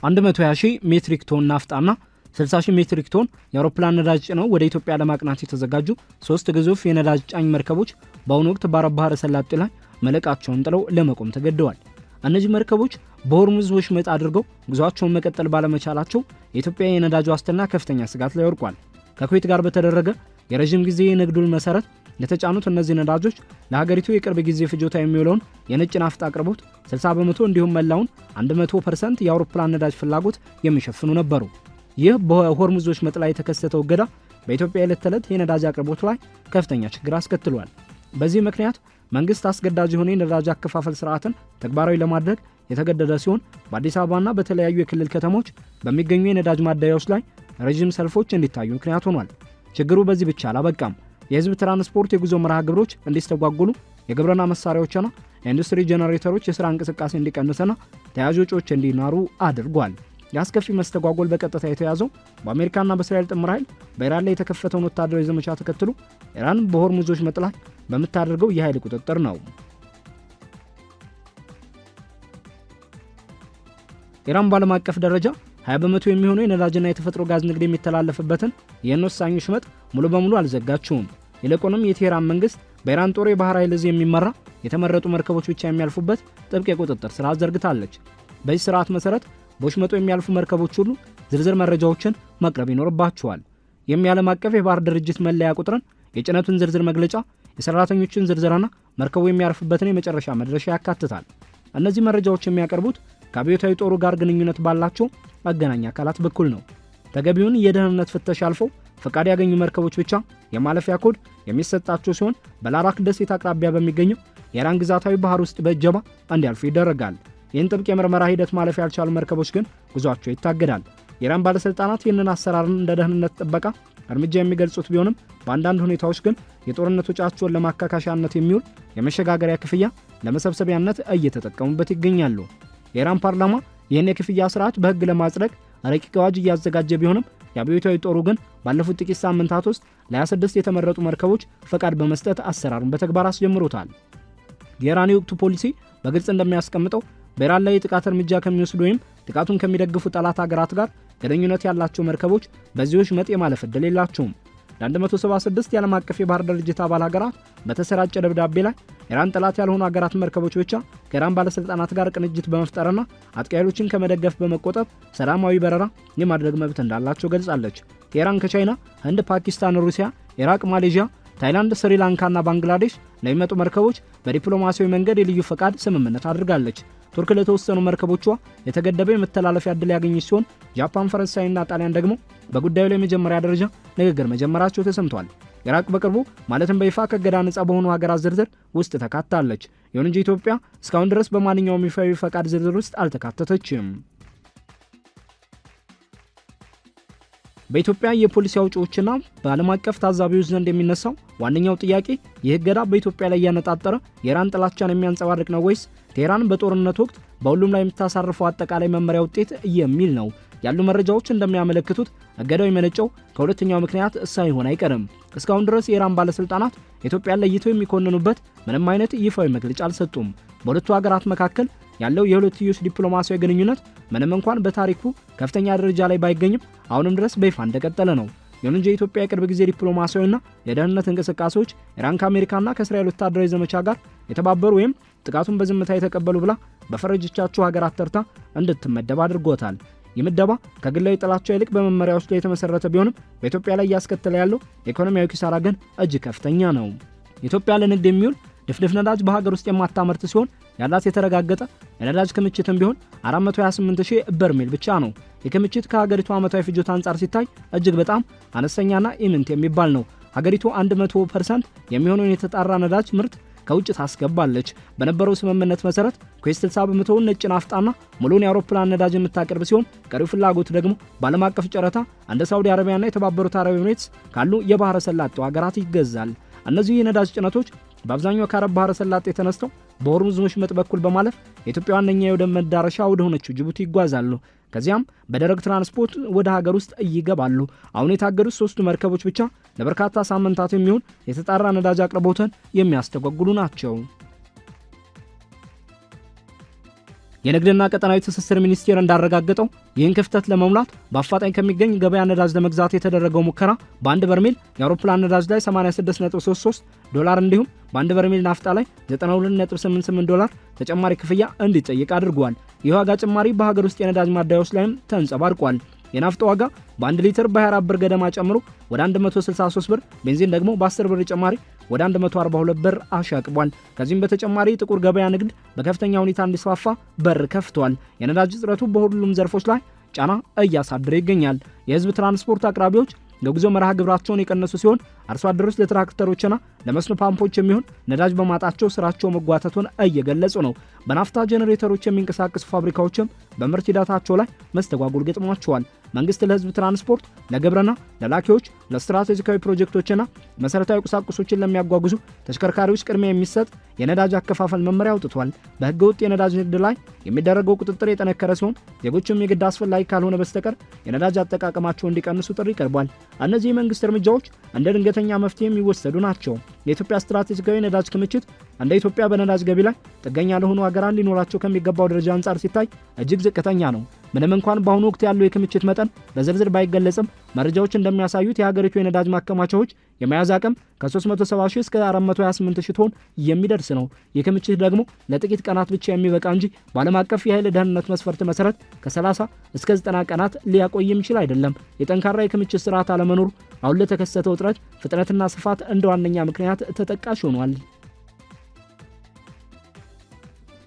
120,000 ሜትሪክ ቶን ናፍጣና 60,000 ሜትሪክ ቶን የአውሮፕላን ነዳጅ ጭነው ወደ ኢትዮጵያ ለማቅናት የተዘጋጁ 3 ግዙፍ የነዳጅ ጫኝ መርከቦች በአሁኑ ወቅት በአረብ ባህረ ሰላጤ ላይ መለቃቸውን ጥለው ለመቆም ተገደዋል። እነዚህ መርከቦች በሆርሙዝ ወሽመጥ አድርገው ጉዟቸውን መቀጠል ባለመቻላቸው የኢትዮጵያ የነዳጅ ዋስትና ከፍተኛ ስጋት ላይ ወድቋል። ከኩዌት ጋር በተደረገ የረጅም ጊዜ የንግድ ውል መሰረት የተጫኑት እነዚህ ነዳጆች ለሀገሪቱ የቅርብ ጊዜ ፍጆታ የሚውለውን የነጭ ናፍጣ አቅርቦት 60% እንዲሁም መላውን 100% የአውሮፕላን ነዳጅ ፍላጎት የሚሸፍኑ ነበሩ። ይህ በሆርሙዝ ወሽመጥ ላይ የተከሰተው እገዳ በኢትዮጵያ የዕለት ተዕለት የነዳጅ አቅርቦት ላይ ከፍተኛ ችግር አስከትሏል። በዚህ ምክንያት መንግስት አስገዳጅ የሆነ የነዳጅ አከፋፈል ስርዓትን ተግባራዊ ለማድረግ የተገደደ ሲሆን በአዲስ አበባና በተለያዩ የክልል ከተሞች በሚገኙ የነዳጅ ማደያዎች ላይ ረጅም ሰልፎች እንዲታዩ ምክንያት ሆኗል። ችግሩ በዚህ ብቻ አላበቃም። የህዝብ ትራንስፖርት የጉዞ መርሃ ግብሮች እንዲስተጓጉሉ፣ የግብርና መሳሪያዎችና የኢንዱስትሪ ጄኔሬተሮች የሥራ እንቅስቃሴ እንዲቀንስና ተያያዥ ወጪዎች እንዲናሩ አድርጓል። የአስከፊ መስተጓጎል በቀጥታ የተያዘው በአሜሪካና በእስራኤል ጥምር ኃይል በኢራን ላይ የተከፈተውን ወታደራዊ ዘመቻ ተከትሎ ኢራን በሆርሙዝ ወሽመጥ ላይ በምታደርገው የኃይል ቁጥጥር ነው። ኢራን በዓለም አቀፍ ደረጃ 20% የሚሆነው የነዳጅና የተፈጥሮ ጋዝ ንግድ የሚተላለፍበትን ይህን ወሳኝ ወሽመጥ ሙሉ በሙሉ አልዘጋችውም። ይልቁንም የቴህራን መንግስት በኢራን ጦር የባህር ኃይል እዝ የሚመራ የተመረጡ መርከቦች ብቻ የሚያልፉበት ጥብቅ የቁጥጥር ስርዓት ዘርግታለች። በዚህ ስርዓት መሰረት በወሽመጡ የሚያልፉ መርከቦች ሁሉ ዝርዝር መረጃዎችን ማቅረብ ይኖርባቸዋል። የዓለም አቀፍ የባህር ድርጅት መለያ ቁጥርን፣ የጭነቱን ዝርዝር መግለጫ፣ የሰራተኞችን ዝርዝርና መርከቡ የሚያርፍበትን የመጨረሻ መድረሻ ያካትታል። እነዚህ መረጃዎች የሚያቀርቡት ከአብዮታዊ ጦሩ ጋር ግንኙነት ባላቸው አገናኝ አካላት በኩል ነው። ተገቢውን የደህንነት ፍተሻ አልፈው ፈቃድ ያገኙ መርከቦች ብቻ የማለፊያ ኮድ የሚሰጣቸው ሲሆን በላራክ ደሴት አቅራቢያ በሚገኘው የኢራን ግዛታዊ ባህር ውስጥ በእጀባ እንዲያልፉ ይደረጋል። ይህን ጥብቅ የምርመራ ሂደት ማለፍ ያልቻሉ መርከቦች ግን ጉዟቸው ይታገዳል። የኢራን ባለስልጣናት ይህንን አሰራርን እንደ ደህንነት ጥበቃ እርምጃ የሚገልጹት ቢሆንም በአንዳንድ ሁኔታዎች ግን የጦርነት ወጪያቸውን ለማካካሻነት የሚውል የመሸጋገሪያ ክፍያ ለመሰብሰቢያነት እየተጠቀሙበት ይገኛሉ። የኢራን ፓርላማ ይህን የክፍያ ስርዓት በህግ ለማጽደቅ ረቂቅ አዋጅ እያዘጋጀ ቢሆንም የአብዮታዊ ጦሩ ግን ባለፉት ጥቂት ሳምንታት ውስጥ ለ26 የተመረጡ መርከቦች ፈቃድ በመስጠት አሰራሩን በተግባር አስጀምሮታል። የኢራን የወቅቱ ፖሊሲ በግልጽ እንደሚያስቀምጠው በኢራን ላይ የጥቃት እርምጃ ከሚወስዱ ወይም ጥቃቱን ከሚደግፉ ጠላት ሀገራት ጋር ግንኙነት ያላቸው መርከቦች በዚህ ወሽመጥ የማለፍ ዕድል የላቸውም። ለ176 የዓለም አቀፍ የባህር ድርጅት አባል ሀገራት በተሰራጨ ደብዳቤ ላይ ኢራን ጠላት ያልሆኑ ሀገራት መርከቦች ብቻ ከኢራን ባለስልጣናት ጋር ቅንጅት በመፍጠርና አጥቂ ኃይሎችን ከመደገፍ በመቆጠብ ሰላማዊ በረራ የማድረግ መብት እንዳላቸው ገልጻለች። ቴህራን ከቻይና፣ ህንድ፣ ፓኪስታን፣ ሩሲያ፣ ኢራቅ፣ ማሌዥያ፣ ታይላንድ፣ ስሪላንካና ባንግላዴሽ ለሚመጡ መርከቦች በዲፕሎማሲያዊ መንገድ የልዩ ፈቃድ ስምምነት አድርጋለች። ቱርክ ለተወሰኑ መርከቦቿ የተገደበ የመተላለፊያ ዕድል ያገኘች ሲሆን ጃፓን፣ ፈረንሳይና ጣሊያን ደግሞ በጉዳዩ ላይ የመጀመሪያ ደረጃ ንግግር መጀመራቸው ተሰምቷል። ኢራቅ በቅርቡ ማለትም በይፋ ከእገዳ ነጻ በሆኑ ሀገራት ዝርዝር ውስጥ ተካታለች። ይሁን እንጂ ኢትዮጵያ እስካሁን ድረስ በማንኛውም ይፋዊ ፈቃድ ዝርዝር ውስጥ አልተካተተችም። በኢትዮጵያ የፖሊሲ አውጪዎችና በዓለም አቀፍ ታዛቢዎች ዘንድ የሚነሳው ዋነኛው ጥያቄ ይህ እገዳ በኢትዮጵያ ላይ ያነጣጠረ የኢራን ጥላቻን የሚያንጸባርቅ ነው ወይስ ቴህራን በጦርነት ወቅት በሁሉም ላይ የምታሳርፈው አጠቃላይ መመሪያ ውጤት የሚል ነው። ያሉ መረጃዎች እንደሚያመለክቱት እገዳው የመነጨው ከሁለተኛው ምክንያት ሳይሆን አይቀርም። እስካሁን ድረስ የኢራን ባለስልጣናት ኢትዮጵያን ለይተው የሚኮንኑበት ምንም አይነት ይፋዊ መግለጫ አልሰጡም። በሁለቱ ሀገራት መካከል ያለው የሁለትዮሽ ዲፕሎማሲያዊ ግንኙነት ምንም እንኳን በታሪኩ ከፍተኛ ደረጃ ላይ ባይገኝም አሁንም ድረስ በይፋ እንደቀጠለ ነው። ይሁን እንጂ የኢትዮጵያ የቅርብ ጊዜ ዲፕሎማሲያዊና የደህንነት እንቅስቃሴዎች ኢራን ከአሜሪካና ከእስራኤል ወታደራዊ ዘመቻ ጋር የተባበሩ ወይም ጥቃቱን በዝምታ የተቀበሉ ብላ በፈረጀቻቸው ሀገራት ተርታ እንድትመደብ አድርጎታል። ይህ ምደባ ከግላዊ ጥላቻ ይልቅ በመመሪያዎች ላይ የተመሰረተ ቢሆንም በኢትዮጵያ ላይ እያስከተለ ያለው ኢኮኖሚያዊ ኪሳራ ግን እጅግ ከፍተኛ ነው። ኢትዮጵያ ለንግድ የሚውል ድፍድፍ ነዳጅ በሀገር ውስጥ የማታመርት ሲሆን ያላት የተረጋገጠ የነዳጅ ክምችትም ቢሆን 428,000 በርሜል ብቻ ነው። የክምችት ከሀገሪቱ ዓመታዊ ፍጆታ አንጻር ሲታይ እጅግ በጣም አነስተኛና ኢምንት የሚባል ነው። ሀገሪቱ 100% የሚሆነውን የተጣራ ነዳጅ ምርት ከውጭ ታስገባለች። በነበረው ስምምነት መሰረት ኩዌት 60% ነጭ ናፍጣና ሙሉን የአውሮፕላን ነዳጅ የምታቀርብ ሲሆን ቀሪው ፍላጎት ደግሞ በዓለም አቀፍ ጨረታ እንደ ሳውዲ አረቢያና የተባበሩት አረብ ኤሚሬትስ ካሉ የባህረ ሰላጤው ሀገራት ይገዛል። እነዚህ የነዳጅ ጭነቶች በአብዛኛው ከአረብ ባህረ ሰላጤ ተነስተው በሆርሙዝ ወሽመጥ በኩል በማለፍ የኢትዮጵያ ዋነኛ የወደብ መዳረሻ ወደ ሆነችው ጅቡቲ ይጓዛሉ። ከዚያም በደረቅ ትራንስፖርት ወደ ሀገር ውስጥ ይገባሉ። አሁን የታገዱት 3 መርከቦች ብቻ ለበርካታ ሳምንታት የሚሆን የተጣራ ነዳጅ አቅርቦትን የሚያስተጓጉሉ ናቸው። የንግድና ቀጠናዊ ትስስር ሚኒስቴር እንዳረጋገጠው ይህን ክፍተት ለመሙላት በአፋጣኝ ከሚገኝ ገበያ ነዳጅ ለመግዛት የተደረገው ሙከራ በአንድ በርሜል የአውሮፕላን ነዳጅ ላይ 86.33 ዶላር እንዲሁም በአንድ በርሜል ናፍጣ ላይ 92.88 ዶላር ተጨማሪ ክፍያ እንዲጠይቅ አድርጓል። ይህ ዋጋ ጭማሪ በሀገር ውስጥ የነዳጅ ማደያዎች ላይም ተንጸባርቋል። የናፍጣ ዋጋ በ1 ሊትር በ24 ብር ገደማ ጨምሮ ወደ 163 ብር፣ ቤንዚን ደግሞ በ10 ብር ጨማሪ ወደ 142 ብር አሻቅቧል። ከዚህም በተጨማሪ ጥቁር ገበያ ንግድ በከፍተኛ ሁኔታ እንዲስፋፋ በር ከፍቷል። የነዳጅ እጥረቱ በሁሉም ዘርፎች ላይ ጫና እያሳደረ ይገኛል። የህዝብ ትራንስፖርት አቅራቢዎች ለጉዞ መርሃ ግብራቸውን የቀነሱ ሲሆን አርሶ አደሮች ለትራክተሮችና ለመስኖ ፓምፖች የሚሆን ነዳጅ በማጣቸው ስራቸው መጓተቱን እየገለጹ ነው። በናፍታ ጄኔሬተሮች የሚንቀሳቀሱ ፋብሪካዎችም በምርት ሂደታቸው ላይ መስተጓጉል ገጥሟቸዋል። መንግስት ለህዝብ ትራንስፖርት፣ ለግብርና፣ ለላኪዎች፣ ለስትራቴጂካዊ ፕሮጀክቶችና መሰረታዊ ቁሳቁሶችን ለሚያጓጉዙ ተሽከርካሪዎች ቅድሚያ የሚሰጥ የነዳጅ አከፋፈል መመሪያ አውጥቷል። በህገ ወጥ የነዳጅ ንግድ ላይ የሚደረገው ቁጥጥር የጠነከረ ሲሆን ዜጎችም የግድ አስፈላጊ ካልሆነ በስተቀር የነዳጅ አጠቃቀማቸው እንዲቀንሱ ጥሪ ቀርቧል። እነዚህ የመንግስት እርምጃዎች እንደ ድንገተኛ መፍትሄ የሚወሰዱ ናቸው። የኢትዮጵያ ስትራቴጂካዊ ነዳጅ ክምችት እንደ ኢትዮጵያ በነዳጅ ገቢ ላይ ጥገኛ ለሆኑ ሀገራት ሊኖራቸው ከሚገባው ደረጃ አንጻር ሲታይ እጅግ ዝቅተኛ ነው። ምንም እንኳን በአሁኑ ወቅት ያለው የክምችት መጠን በዝርዝር ባይገለጽም መረጃዎች እንደሚያሳዩት የሀገሪቱ የነዳጅ ማከማቻዎች የመያዝ አቅም ከ370 ሺህ እስከ 428 ሺህ ቶን የሚደርስ ነው። ይህ ክምችት ደግሞ ለጥቂት ቀናት ብቻ የሚበቃ እንጂ በዓለም አቀፍ የኃይል ደህንነት መስፈርት መሰረት ከ30 እስከ 90 ቀናት ሊያቆይ የሚችል አይደለም። የጠንካራ የክምችት ስርዓት አለመኖሩ አሁን ለተከሰተው እጥረት ፍጥነትና ስፋት እንደ ዋነኛ ምክንያት ተጠቃሽ ሆኗል።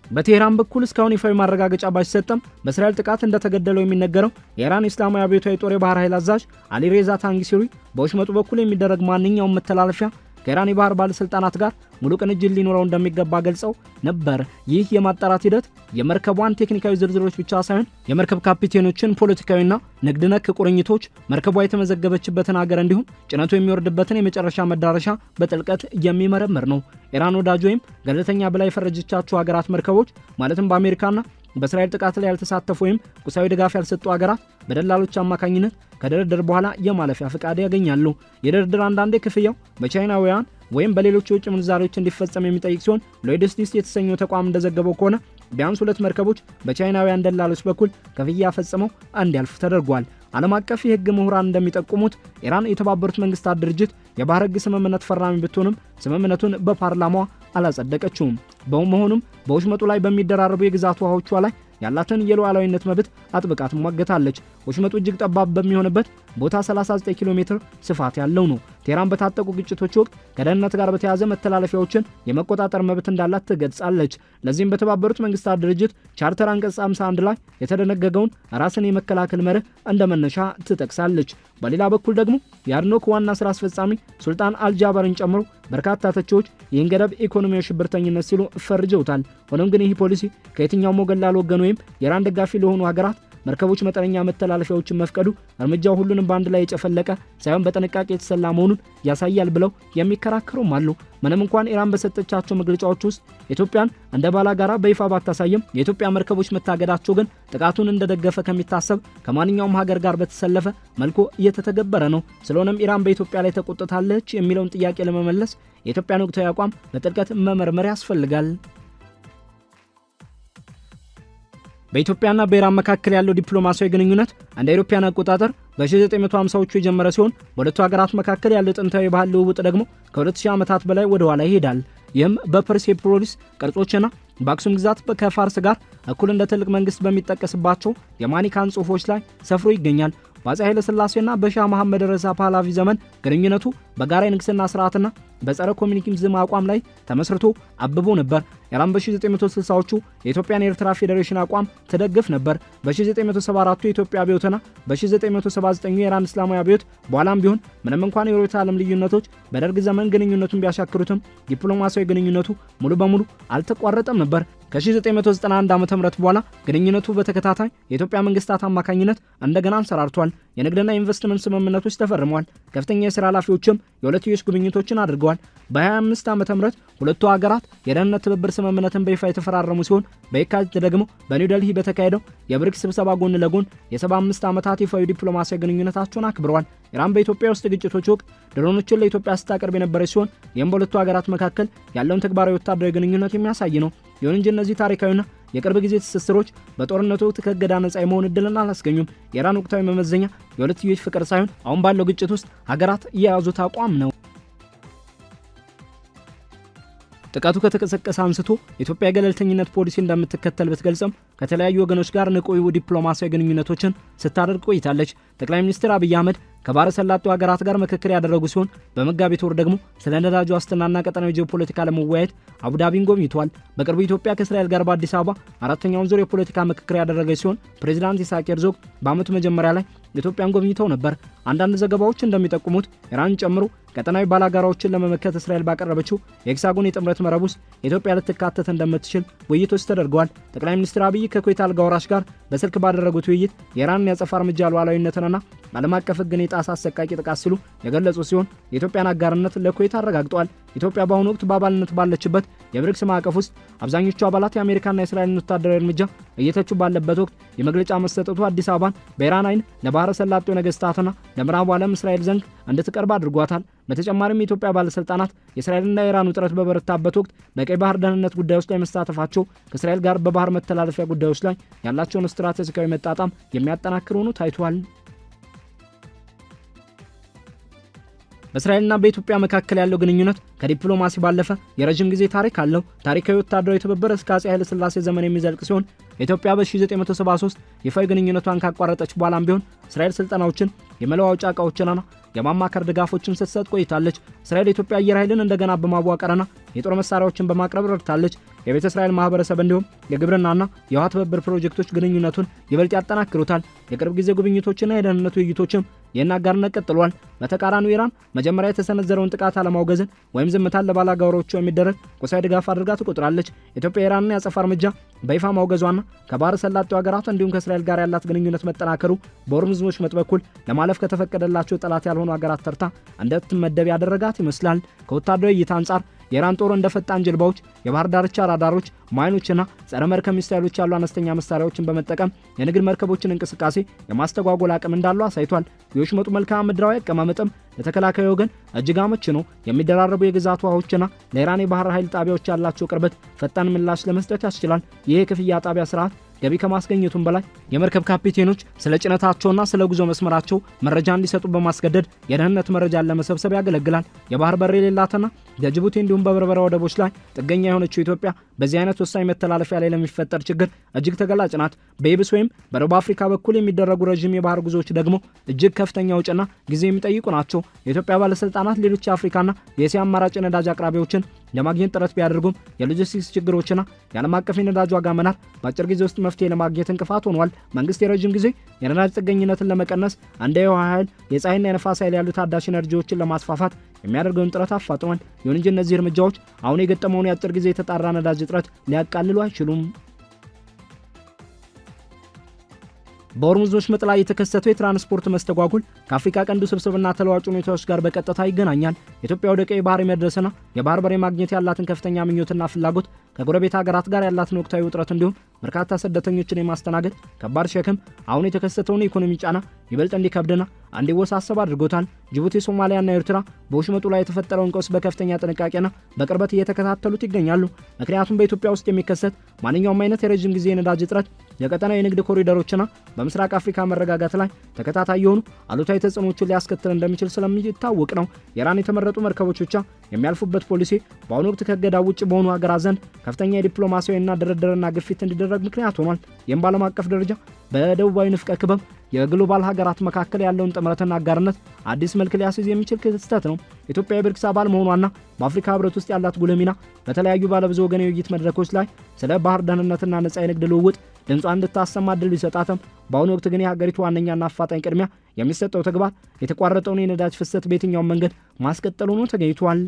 በቴህራን በኩል እስካሁን ይፋዊ ማረጋገጫ ባይሰጠም በእስራኤል ጥቃት እንደተገደለው የሚነገረው የኢራን እስላማዊ አብዮታዊ ጦር የባህር ኃይል አዛዥ አሊሬዛ ታንጊሲሪ በወሽመጡ በኩል የሚደረግ ማንኛውም መተላለፊያ ከኢራን የባህር ባለስልጣናት ጋር ሙሉ ቅንጅት ሊኖረው እንደሚገባ ገልጸው ነበር። ይህ የማጣራት ሂደት የመርከቧን ቴክኒካዊ ዝርዝሮች ብቻ ሳይሆን የመርከብ ካፒቴኖችን ፖለቲካዊና ንግድ ነክ ቁርኝቶች፣ መርከቧ የተመዘገበችበትን ሀገር እንዲሁም ጭነቱ የሚወርድበትን የመጨረሻ መዳረሻ በጥልቀት የሚመረምር ነው። ኢራን ወዳጅ ወይም ገለልተኛ ብላ የፈረጀቻቸው ሀገራት መርከቦች ማለትም በአሜሪካና በእስራኤል ጥቃት ላይ ያልተሳተፉ ወይም ቁሳዊ ድጋፍ ያልሰጡ ሀገራት በደላሎች አማካኝነት ከድርድር በኋላ የማለፊያ ፍቃድ ያገኛሉ። የድርድር አንዳንዴ ክፍያው በቻይናውያን ወይም በሌሎች የውጭ ምንዛሬዎች እንዲፈጸም የሚጠይቅ ሲሆን ሎይድስቲስ የተሰኘው ተቋም እንደዘገበው ከሆነ ቢያንስ 2 መርከቦች በቻይናውያን ደላሎች በኩል ክፍያ ፈጽመው እንዲያልፉ ተደርጓል። ዓለም አቀፍ የህግ ምሁራን እንደሚጠቁሙት ኢራን የተባበሩት መንግስታት ድርጅት የባህር ህግ ስምምነት ፈራሚ ብትሆንም ስምምነቱን በፓርላማዋ አላጸደቀችውም። በመሆኑም በወሽመጡ ላይ በሚደራረቡ የግዛት ውሃዎቿ ላይ ያላትን የሉዓላዊነት መብት አጥብቃ ትሟገታለች። ወሽመጡ እጅግ ጠባብ በሚሆንበት ቦታ 39 ኪሎ ሜትር ስፋት ያለው ነው። ቴህራን በታጠቁ ግጭቶች ወቅት ከደህንነት ጋር በተያያዘ መተላለፊያዎችን የመቆጣጠር መብት እንዳላት ትገልጻለች። ለዚህም በተባበሩት መንግስታት ድርጅት ቻርተር አንቀጽ 51 ላይ የተደነገገውን ራስን የመከላከል መርህ እንደ መነሻ ትጠቅሳለች። በሌላ በኩል ደግሞ የአድኖክ ዋና ስራ አስፈጻሚ ሱልጣን አልጃበርን ጨምሮ በርካታ ተቺዎች ይህን ገደብ ኢኮኖሚያዊ ሽብርተኝነት ሲሉ ፈርጀውታል። ሆኖም ግን ይህ ፖሊሲ ከየትኛውም ወገን ላልወገኑ ወይም የኢራን ደጋፊ ለሆኑ ሀገራት መርከቦች መጠነኛ መተላለፊያዎችን መፍቀዱ እርምጃው ሁሉንም በአንድ ላይ የጨፈለቀ ሳይሆን በጥንቃቄ የተሰላ መሆኑን ያሳያል ብለው የሚከራከሩም አሉ። ምንም እንኳን ኢራን በሰጠቻቸው መግለጫዎች ውስጥ ኢትዮጵያን እንደ ባላጋራ በይፋ ባታሳይም የኢትዮጵያ መርከቦች መታገዳቸው ግን ጥቃቱን እንደደገፈ ከሚታሰብ ከማንኛውም ሀገር ጋር በተሰለፈ መልኩ እየተተገበረ ነው። ስለሆነም ኢራን በኢትዮጵያ ላይ ተቆጥታለች የሚለውን ጥያቄ ለመመለስ የኢትዮጵያን ወቅታዊ አቋም በጥልቀት መመርመር ያስፈልጋል። በኢትዮጵያና በኢራን መካከል ያለው ዲፕሎማሲያዊ ግንኙነት እንደ አውሮፓውያን አቆጣጠር በ1950ዎቹ የጀመረ ሲሆን በሁለቱ ሀገራት መካከል ያለው ጥንታዊ ባህል ልውውጥ ደግሞ ከ2000 ዓመታት በላይ ወደ ኋላ ይሄዳል። ይህም በፐርሴፖሊስ ቅርጾችና በአክሱም ግዛት ከፋርስ ጋር እኩል እንደ ትልቅ መንግስት በሚጠቀስባቸው የማኒካን ጽሑፎች ላይ ሰፍሮ ይገኛል። በአፄ ኃይለ ሥላሴና በሻህ መሐመድ ረዛ ፓህላቪ ዘመን ግንኙነቱ በጋራ የንግስና ስርዓትና በጸረ ኮሚኒዝም አቋም ላይ ተመስርቶ አብቦ ነበር። ኢራን በ1960ዎቹ የኢትዮጵያን የኤርትራ ፌዴሬሽን አቋም ትደግፍ ነበር። በ1974 የኢትዮጵያ አብዮትና በ1979 የኢራን እስላማዊ አብዮት በኋላም ቢሆን ምንም እንኳን የሮታ ዓለም ልዩነቶች በደርግ ዘመን ግንኙነቱን ቢያሻክሩትም ዲፕሎማሲያዊ ግንኙነቱ ሙሉ በሙሉ አልተቋረጠም ነበር። ከ1991 ዓ.ም በኋላ ግንኙነቱ በተከታታይ የኢትዮጵያ መንግስታት አማካኝነት እንደገና አንሰራርቷል። የንግድና ኢንቨስትመንት ስምምነቶች ተፈርመዋል። ከፍተኛ የሥራ ኃላፊዎችም የሁለትዮሽ ጉብኝቶችን አድርገዋል። በ25 ዓ.ም ሁለቱ ሀገራት የደህንነት ትብብር ስምምነትን በይፋ የተፈራረሙ ሲሆን በየካቲት ደግሞ በኒው ዴልሂ በተካሄደው የብሪክስ ስብሰባ ጎን ለጎን የ75 ዓመታት ይፋዊ ዲፕሎማሲያዊ ግንኙነታቸውን አክብረዋል። ኢራን በኢትዮጵያ ውስጥ ግጭቶች ወቅት ድሮኖችን ለኢትዮጵያ ስታቀርብ የነበረች ሲሆን ይህም በሁለቱ ሀገራት መካከል ያለውን ተግባራዊ ወታደራዊ ግንኙነት የሚያሳይ ነው። ይሁን እንጂ እነዚህ ታሪካዊና የቅርብ ጊዜ ትስስሮች በጦርነቱ ወቅት ከእገዳ ነጻ የመሆን እድልን አላስገኙም። የኢራን ወቅታዊ መመዘኛ የሁለትዮሽ ፍቅር ሳይሆን አሁን ባለው ግጭት ውስጥ ሀገራት የያዙት አቋም ነው። ጥቃቱ ከተቀሰቀሰ አንስቶ ኢትዮጵያ የገለልተኝነት ፖሊሲ እንደምትከተል ብትገልጽም ከተለያዩ ወገኖች ጋር ንቁ ዲፕሎማሲያዊ ግንኙነቶችን ስታደርግ ቆይታለች። ጠቅላይ ሚኒስትር አብይ አህመድ ከባህረ ሰላጤው ሀገራት ጋር ምክክር ያደረጉ ሲሆን በመጋቢት ወር ደግሞ ስለ ነዳጅ ዋስትናና ቀጠናዊ ጂኦፖለቲካ ለመወያየት አቡዳቢን ጎብኝተዋል። በቅርቡ ኢትዮጵያ ከእስራኤል ጋር በአዲስ አበባ አራተኛውን ዙር የፖለቲካ ምክክር ያደረገች ሲሆን ፕሬዚዳንት ኢሳቅ ሄርዞግ በዓመቱ መጀመሪያ ላይ ኢትዮጵያን ጎብኝተው ነበር። አንዳንድ ዘገባዎች እንደሚጠቁሙት ኢራን ጨምሮ ቀጠናዊ ባላጋራዎችን ለመመከት እስራኤል ባቀረበችው የሄክሳጎን የጥምረት መረብ ውስጥ ኢትዮጵያ ልትካተት እንደምትችል ውይይቶች ተደርገዋል። ጠቅላይ ሚኒስትር አብይ ከኩዌት አልጋ ወራሽ ጋር በስልክ ባደረጉት ውይይት የኢራንን ያጸፋ እርምጃ ሉዓላዊነትንና ዓለም አቀፍ ሕግን የጣሰ አሰቃቂ ጥቃት ሲሉ የገለጹ ሲሆን የኢትዮጵያን አጋርነት ለኩዌት አረጋግጠዋል። ኢትዮጵያ በአሁኑ ወቅት በአባልነት ባለችበት የብሪክስ ማዕቀፍ ውስጥ አብዛኞቹ አባላት የአሜሪካና የእስራኤልን ወታደራዊ እርምጃ እየተቹ ባለበት ወቅት የመግለጫ መሰጠቱ አዲስ አበባን በኢራን አይን ለባህረ ሰላጤው ነገስታትና ለምዕራቡ ዓለም እስራኤል ዘንድ እንድትቀርብ አድርጓታል። በተጨማሪም የኢትዮጵያ ባለስልጣናት የእስራኤልና የኢራን ውጥረት በበረታበት ወቅት በቀይ ባህር ደህንነት ጉዳዮች ላይ መሳተፋቸው ከእስራኤል ጋር በባህር መተላለፊያ ጉዳዮች ላይ ያላቸውን ስትራቴጂካዊ መጣጣም የሚያጠናክር ሆኖ ታይቷል። በእስራኤልና በኢትዮጵያ መካከል ያለው ግንኙነት ከዲፕሎማሲ ባለፈ የረጅም ጊዜ ታሪክ አለው። ታሪካዊ ወታደራዊ ትብብር እስከ አፄ ኃይለ ሥላሴ ዘመን የሚዘልቅ ሲሆን ኢትዮጵያ በ1973 ይፋዊ ግንኙነቷን ካቋረጠች በኋላም ቢሆን እስራኤል ስልጠናዎችን፣ የመለዋወጫ ዕቃዎችንና የማማከር ድጋፎችን ስትሰጥ ቆይታለች። እስራኤል የኢትዮጵያ አየር ኃይልን እንደገና በማዋቀርና የጦር መሳሪያዎችን በማቅረብ ረድታለች። የቤተ እስራኤል ማህበረሰብ እንዲሁም የግብርናና የውሃ ትብብር ፕሮጀክቶች ግንኙነቱን ይበልጥ ያጠናክሩታል። የቅርብ ጊዜ ጉብኝቶችና የደህንነት ውይይቶችም ይህን አጋርነት ቀጥሏል። በተቃራኒው ኢራን መጀመሪያ የተሰነዘረውን ጥቃት አለማውገዝን ወይም ዝምታን ለባላጋሮቹ የሚደረግ ቁሳዊ ድጋፍ አድርጋ ትቆጥራለች። ኢትዮጵያ የኢራንን ያጸፋ እርምጃ በይፋ ማውገዟና ከባህረ ሰላጤው ሀገራት እንዲሁም ከእስራኤል ጋር ያላት ግንኙነት መጠናከሩ በሆርሙዝ ወሽመጥ በኩል ለማለፍ ከተፈቀደላቸው ጠላት ያልሆኑ ሀገራት ተርታ እንድትመደብ ያደረጋት ይመስላል። ከወታደራዊ እይታ አንጻር የኢራን ጦር እንደ ፈጣን ጀልባዎች፣ የባህር ዳርቻ ራዳሮች፣ ማይኖችና ጸረ መርከብ ሚሳይሎች ያሉ አነስተኛ መሳሪያዎችን በመጠቀም የንግድ መርከቦችን እንቅስቃሴ የማስተጓጎል አቅም እንዳለው አሳይቷል። የወሽመጡ መልክዓ ምድራዊ አቀማመጥም ለተከላካዩ ወገን እጅግ አመቺ ነው። የሚደራረቡ የግዛት ውሃዎችና ለኢራን የባህር ኃይል ጣቢያዎች ያላቸው ቅርበት ፈጣን ምላሽ ለመስጠት ያስችላል። ይህ የክፍያ ጣቢያ ስርዓት ገቢ ከማስገኘቱም በላይ የመርከብ ካፒቴኖች ስለ ጭነታቸውና ስለ ጉዞ መስመራቸው መረጃ እንዲሰጡ በማስገደድ የደህንነት መረጃን ለመሰብሰብ ያገለግላል። የባህር በር የሌላትና የጅቡቲ እንዲሁም በበርበራ ወደቦች ላይ ጥገኛ የሆነችው ኢትዮጵያ በዚህ አይነት ወሳኝ መተላለፊያ ላይ ለሚፈጠር ችግር እጅግ ተገላጭ ናት። በየብስ ወይም በደቡብ አፍሪካ በኩል የሚደረጉ ረዥም የባህር ጉዞዎች ደግሞ እጅግ ከፍተኛ ወጪና ጊዜ የሚጠይቁ ናቸው። የኢትዮጵያ ባለስልጣናት ሌሎች የአፍሪካና የእስያ አማራጭ ነዳጅ አቅራቢዎችን ለማግኘት ጥረት ቢያደርጉም የሎጂስቲክስ ችግሮችና የዓለም አቀፍ የነዳጅ ዋጋ መናር በአጭር ጊዜ ውስጥ መፍትሄ ለማግኘት እንቅፋት ሆኗል። መንግስት የረጅም ጊዜ የነዳጅ ጥገኝነትን ለመቀነስ እንደ የውሃ ኃይል፣ የፀሐይና የነፋስ ኃይል ያሉ ታዳሽ ኤነርጂዎችን ለማስፋፋት የሚያደርገውን ጥረት አፋጥኗል። ይሁን እንጂ እነዚህ እርምጃዎች አሁን የገጠመውን የአጭር ጊዜ የተጣራ ነዳጅ እጥረት ሊያቃልሉ አይችሉም። በሆርሙዝ ወሽመጥ ላይ የተከሰተው የትራንስፖርት መስተጓጉል ከአፍሪካ ቀንድ ውስብስብና ተለዋጭ ሁኔታዎች ጋር በቀጥታ ይገናኛል። ኢትዮጵያ ወደ ቀይ ባህር የመድረስና የባህር በር ማግኘት ያላትን ከፍተኛ ምኞትና ፍላጎት ከጎረቤት ሀገራት ጋር ያላትን ወቅታዊ ውጥረት እንዲሁም በርካታ ስደተኞችን የማስተናገድ ከባድ ሸክም አሁን የተከሰተውን የኢኮኖሚ ጫና ይበልጥ እንዲከብድና እንዲወሳሰብ አድርጎታል። ጅቡቲ፣ ሶማሊያና ኤርትራ በወሽመጡ ላይ የተፈጠረውን ቀውስ በከፍተኛ ጥንቃቄና በቅርበት እየተከታተሉት ይገኛሉ። ምክንያቱም በኢትዮጵያ ውስጥ የሚከሰት ማንኛውም አይነት የረጅም ጊዜ የነዳጅ እጥረት የቀጠናዊ የንግድ ኮሪደሮችና በምስራቅ አፍሪካ መረጋጋት ላይ ተከታታይ የሆኑ አሉታዊ ተጽዕኖዎችን ሊያስከትል እንደሚችል ስለሚታወቅ ነው። የኢራን የተመረጡ መርከቦች ብቻ የሚያልፉበት ፖሊሲ በአሁኑ ወቅት ከእገዳ ውጭ በሆኑ ሀገራት ዘንድ ከፍተኛ የዲፕሎማሲያዊና ድርድርና ግፊት እንዲደረግ ምክንያት ሆኗል። ይህም በዓለም አቀፍ ደረጃ በደቡባዊ ንፍቀ ክበብ የግሎባል ሀገራት መካከል ያለውን ጥምረትና አጋርነት አዲስ መልክ ሊያስይዝ የሚችል ክስተት ነው። ኢትዮጵያ የብሪክስ አባል መሆኗና በአፍሪካ ህብረት ውስጥ ያላት ጉልህ ሚና በተለያዩ ባለብዙ ወገን የውይይት መድረኮች ላይ ስለ ባህር ደህንነትና ነጻ የንግድ ልውውጥ ድምጿን እንድታሰማ እድል ቢሰጣትም በአሁኑ ወቅት ግን የሀገሪቱ ዋነኛና አፋጣኝ ቅድሚያ የሚሰጠው ተግባር የተቋረጠውን የነዳጅ ፍሰት በየትኛውም መንገድ ማስቀጠሉ ነው ተገኝቷል።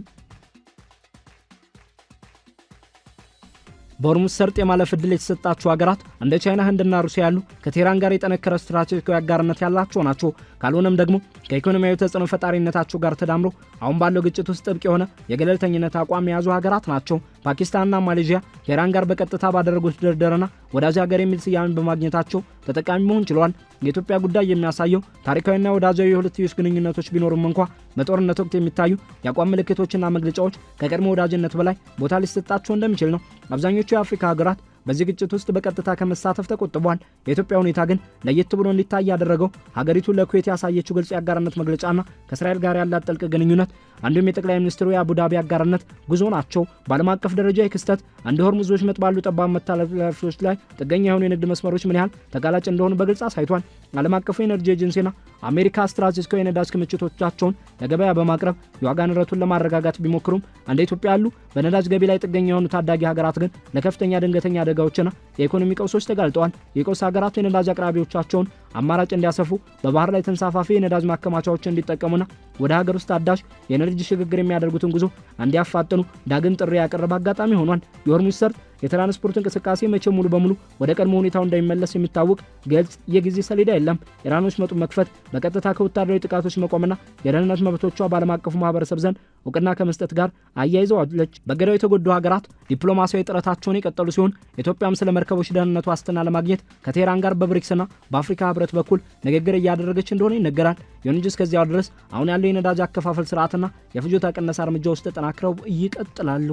በሆርሙዝ ሰርጥ የማለፍ ዕድል የተሰጣቸው ሀገራት እንደ ቻይና፣ ህንድና ሩሲያ ያሉ ከቴህራን ጋር የጠነከረ ስትራቴጂካዊ አጋርነት ያላቸው ናቸው። ካልሆነም ደግሞ ከኢኮኖሚያዊ ተጽዕኖ ፈጣሪነታቸው ጋር ተዳምሮ አሁን ባለው ግጭት ውስጥ ጥብቅ የሆነ የገለልተኝነት አቋም የያዙ ሀገራት ናቸው። ፓኪስታንና ማሌዥያ ከኢራን ጋር በቀጥታ ባደረጉት ድርድርና ወዳጅ ሀገር የሚል ስያሜ በማግኘታቸው ተጠቃሚ መሆን ችለዋል። የኢትዮጵያ ጉዳይ የሚያሳየው ታሪካዊና ወዳጃዊ የሁለትዮሽ ግንኙነቶች ቢኖሩም እንኳ በጦርነት ወቅት የሚታዩ የአቋም ምልክቶችና መግለጫዎች ከቀድሞ ወዳጅነት በላይ ቦታ ሊሰጣቸው እንደሚችል ነው። አብዛኞቹ የአፍሪካ ሀገራት በዚህ ግጭት ውስጥ በቀጥታ ከመሳተፍ ተቆጥቧል። የኢትዮጵያ ሁኔታ ግን ለየት ብሎ እንዲታይ ያደረገው ሀገሪቱ ለኩዌት ያሳየችው ግልጽ የአጋርነት መግለጫና ከእስራኤል ጋር ያላት ጥልቅ ግንኙነት እንዲሁም የጠቅላይ ሚኒስትሩ የአቡዳቢ አጋርነት ጉዞ ናቸው። በዓለም አቀፍ ደረጃ የክስተት እንደ ሆርሙዝ ወሽመጥ ባሉ ጠባብ መተላለፊያዎች ላይ ጥገኛ የሆኑ የንግድ መስመሮች ምን ያህል ተጋላጭ እንደሆኑ በግልጽ አሳይቷል። ዓለም አቀፉ የኤነርጂ ኤጀንሲና አሜሪካ ስትራቴጂካዊ የነዳጅ ክምችቶቻቸውን ለገበያ በማቅረብ የዋጋ ንረቱን ለማረጋጋት ቢሞክሩም እንደ ኢትዮጵያ ያሉ በነዳጅ ገቢ ላይ ጥገኛ የሆኑ ታዳጊ ሀገራት ግን ለከፍተኛ ድንገተኛ አደጋዎችና የኢኮኖሚ ቀውሶች ተጋልጠዋል። የቀውስ ሀገራት የነዳጅ አቅራቢዎቻቸውን አማራጭ እንዲያሰፉ በባህር ላይ ተንሳፋፊ የነዳጅ ማከማቻዎችን እንዲጠቀሙና ወደ ሀገር ውስጥ አዳሽ የኤነርጂ ሽግግር የሚያደርጉትን ጉዞ እንዲያፋጥኑ ዳግም ጥሪ ያቀረበ አጋጣሚ ሆኗል። የሆርሙዝ ሰርጥ የትራንስፖርት እንቅስቃሴ መቼ ሙሉ በሙሉ ወደ ቀድሞ ሁኔታው እንደሚመለስ የሚታወቅ ግልጽ የጊዜ ሰሌዳ የለም። ኢራን ወሽመጡን መክፈት በቀጥታ ከወታደራዊ ጥቃቶች መቆምና የደህንነት መብቶቿ በዓለም አቀፉ ማህበረሰብ ዘንድ እውቅና ከመስጠት ጋር አያይዘዋለች። በገዳው የተጎዱ ሀገራት ዲፕሎማሲያዊ ጥረታቸውን የቀጠሉ ሲሆን ኢትዮጵያም ስለ መርከቦች ደህንነት ዋስትና ለማግኘት ከቴህራን ጋር በብሪክስና በአፍሪካ ህብረት በኩል ንግግር እያደረገች እንደሆነ ይነገራል። ይሁን እንጂ እስከዚያው ድረስ አሁን ያለው የነዳጅ አከፋፈል ስርዓትና የፍጆታ ቅነሳ እርምጃዎች ተጠናክረው ይቀጥላሉ።